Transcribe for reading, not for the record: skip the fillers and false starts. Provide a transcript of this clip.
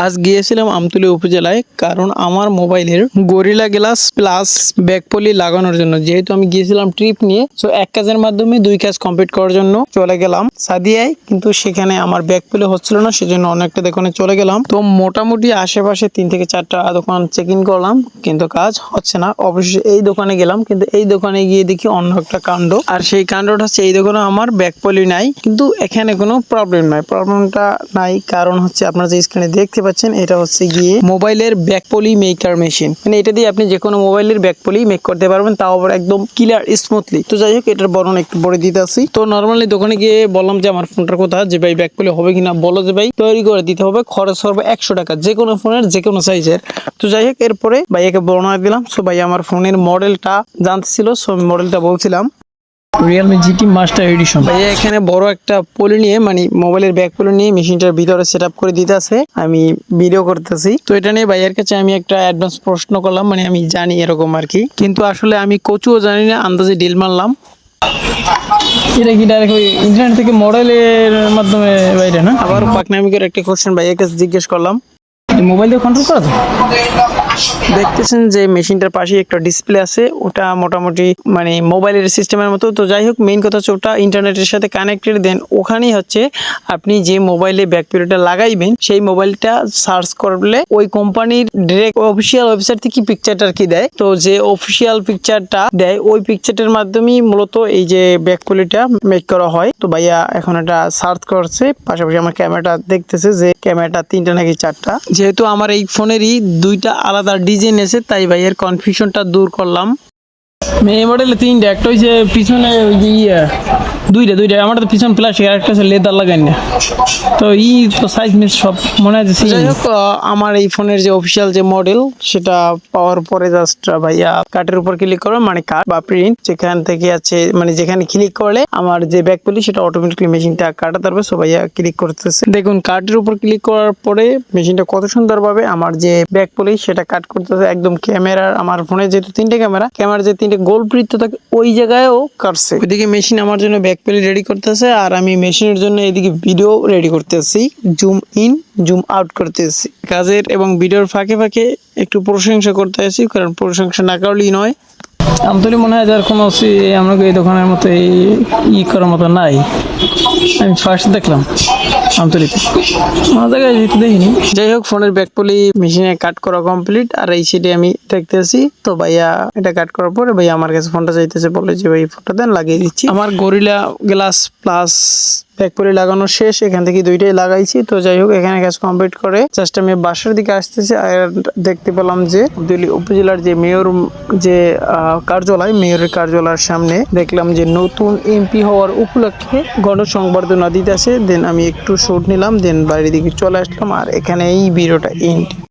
আজ গিয়েছিলাম আমতলী উপজেলায়, কারণ আমার মোবাইলের গরিলা গ্লাস প্লাস ব্যাকপলি লাগানোর জন্য। যেহেতু আমি গিয়েছিলাম ট্রিপ নিয়ে, তো এক কাজের মাধ্যমে দুই কাজ কমপ্লিট করার জন্য চলে গেলাম সাদিয়ায়। কিন্তু সেখানে আমার ব্যাকপলি হচ্ছিল না, সেজন্য অনেকটা দোকানে চলে গেলাম। তো মোটামুটি আশেপাশে 3 থেকে 4টা দোকান চেক ইন করলাম, কিন্তু কাজ হচ্ছে না। অবশ্যই এই দোকানে গেলাম, কিন্তু এই দোকানে গিয়ে দেখি অন্য একটা কাণ্ড। আর সেই কাণ্ডটা হচ্ছে, এই দোকানে আমার ব্যাকপলি নাই, কিন্তু এখানে কোনো প্রবলেম নাই। প্রবলেমটা নাই কারণ হচ্ছে, আপনারা যে স্ক্রিনে দেখতে পাচ্ছেন, এটা হচ্ছে গিয়ে মোবাইলের ব্যাকপলি মেকার মেশিন। মানে এটা দিয়ে আপনি যে কোনো মোবাইলের ব্যাকপলি মেক করতে পারবেন, তাও আবার একদম ক্লিয়ার স্মুথলি। তো যাই হোক, এটার বর্ণনা একটু পরে দিতে আসি। তো নর্মালি দোকানে গিয়ে বললাম যে আমার ফোনটার কথা, যে ভাই ব্যাকপলি হবে কিনা। বলো যে ভাই তৈরি করে দিতে হবে, খরচ হবে 100 টাকা, যে কোনো ফোনের যে কোনো সাইজের। তো যাই হোক, এরপরে ভাইয়াকে বর্ণনা দিলাম। সো ভাই আমার ফোনের মডেলটা জানতে ছিল, সো মডেলটা বলছিলাম রিয়েলমি জিটি মাস্টার এডিশন। ভাইয়া এখানে বড় একটা পলি নিয়ে, মানে মোবাইলের ব্যাক পলি নিয়ে মেশিনটার ভিতরে সেট আপ করে দিতে আছে। আমি ভিডিও করতেছি। তো এটা নিয়ে ভাইয়ার কাছে আমি একটা অ্যাডভান্স প্রশ্ন করলাম, মানে আমি জানি এরকম আর কি, কিন্তু আসলে আমি কচুও জানি না, আন্দাজে ডিল মারলাম। এটা কি ডাইরেক্ট ওই ইন্টারনেট থেকে মডেলের মাধ্যমে বাইরে না? আবার পাকনামি করে একটা কোশ্চেন ভাইয়ার কাছে জিজ্ঞেস করলাম, মোবাইল দিয়ে কন্ট্রোল করা যায়? দেখতেছেন যে মেশিনটার পাশে একটা ডিসপ্লে আছে, ওটা মোটামুটি মানে মোবাইলের সিস্টেমের মতো। তো যাই হোক, মেইন কথা হচ্ছে ওটা ইন্টারনেটের সাথে কানেক্টেড। দেন ওখানেই হচ্ছে আপনি যে মোবাইলে ব্যাকপ্যাকটা লাগাইবেন, সেই মোবাইলটা সার্চ করলে ওই কোম্পানির ডিরেক্ট অফিসিয়াল ওয়েবসাইট থেকে পিকচারটা কি দেয়। তো যে অফিসিয়াল পিকচারটা দেয়, ওই পিকচারটার মাধ্যমেই মূলত এই যে ব্যাকপ্যাকটা মেক করা হয়। তো ভাইয়া এখন এটা সার্চ করছে, পাশাপাশি আমার ক্যামেরাটা দেখতেছে যে ক্যামেরাটা 3টা নাকি 4টা। যেহেতু আমার এই ফোনেরই 2টা আলাদা ডিজাইন আছে, তাই ভাইয়ের কনফিউশনটা দূর করলাম। এই মডেলে 3টা, একটা হচ্ছে পিছনে ওই যে দুইটা আমার তো পিছন প্লাস্টিক, আর একটা হচ্ছে লেদার লাগাই না। তো তো সাইজ মিস সব মনে হয়। যাই হোক, আমার এই ফোনের যে অফিসিয়াল যে মডেল, সেটা পাওয়ার পরে জাস্ট ভাইয়া কার্ডের উপর ক্লিক করবে, মানে কার্ড বা প্রিন্ট যেখান থেকে আছে, মানে যেখানে ক্লিক করলে আমার যে ব্যাকপলি সেটা অটোমেটিকলি মেশিনটা কাটাতে পারবে। সো ভাইয়া ক্লিক করতেছে। দেখুন, কার্ডের উপর ক্লিক করার পরে মেশিনটা কত সুন্দরভাবে আমার যে ব্যাকপলি সেটা কাট করতেছে। একদম ক্যামেরার, আমার ফোনে যেহেতু 3টে ক্যামেরার যে 3টে গোল বৃত্ত থাকে, ওই জায়গায়ও কাটছে। ওইদিকে মেশিন আমার জন্য ব্যাকপলি রেডি করতেছে, আর আমি মেশিনের জন্য এদিকে ভিডিও রেডি করতেছি, জুম ইন জুম আউট করতেছি। কাজের এবং ভিডিওর ফাঁকে ফাঁকে একটু প্রশংসা করতে আসি, কারণ প্রশংসা না করলেই নয়। আমতলী মনে হয় যার কোনো আমরা এই দোকানের মতো এই করার মতো নাই। আমি ফার্স্ট দেখলাম আমতলীতে, আমার জায়গায় যেতে দেখিনি। যাই হোক, ফোনের ব্যাকপলি মেশিনে কাট করা কমপ্লিট, আর এই সিটে আমি দেখতেছি। তো ভাইয়া এটা কাট করার পরে ভাইয়া আমার কাছে ফোনটা চাইতেছে, বলে যে ভাই ফোনটা দেন, লাগিয়ে দিচ্ছি। আমার গরিলা গ্লাস প্লাস ব্যাকপলি লাগানো শেষ, এখান থেকে 2টাই লাগাইছি। তো যাই হোক, এখানে কাজ কমপ্লিট করে জাস্ট আমি বাসার দিকে আসতেছি, আর দেখতে পেলাম যে আমতলী উপজেলার যে মেয়র যে কার্যালয়, মেয়রের কার্যালয়ের সামনে দেখলাম যে নতুন এমপি হওয়ার উপলক্ষে গণসংবর্ধনা দিতে আসে। দেন আমি একটু শুট নিলাম, দেন বাড়ির দিকে চলে আসলাম, আর এখানে এই ভিডিওটা এন্ড।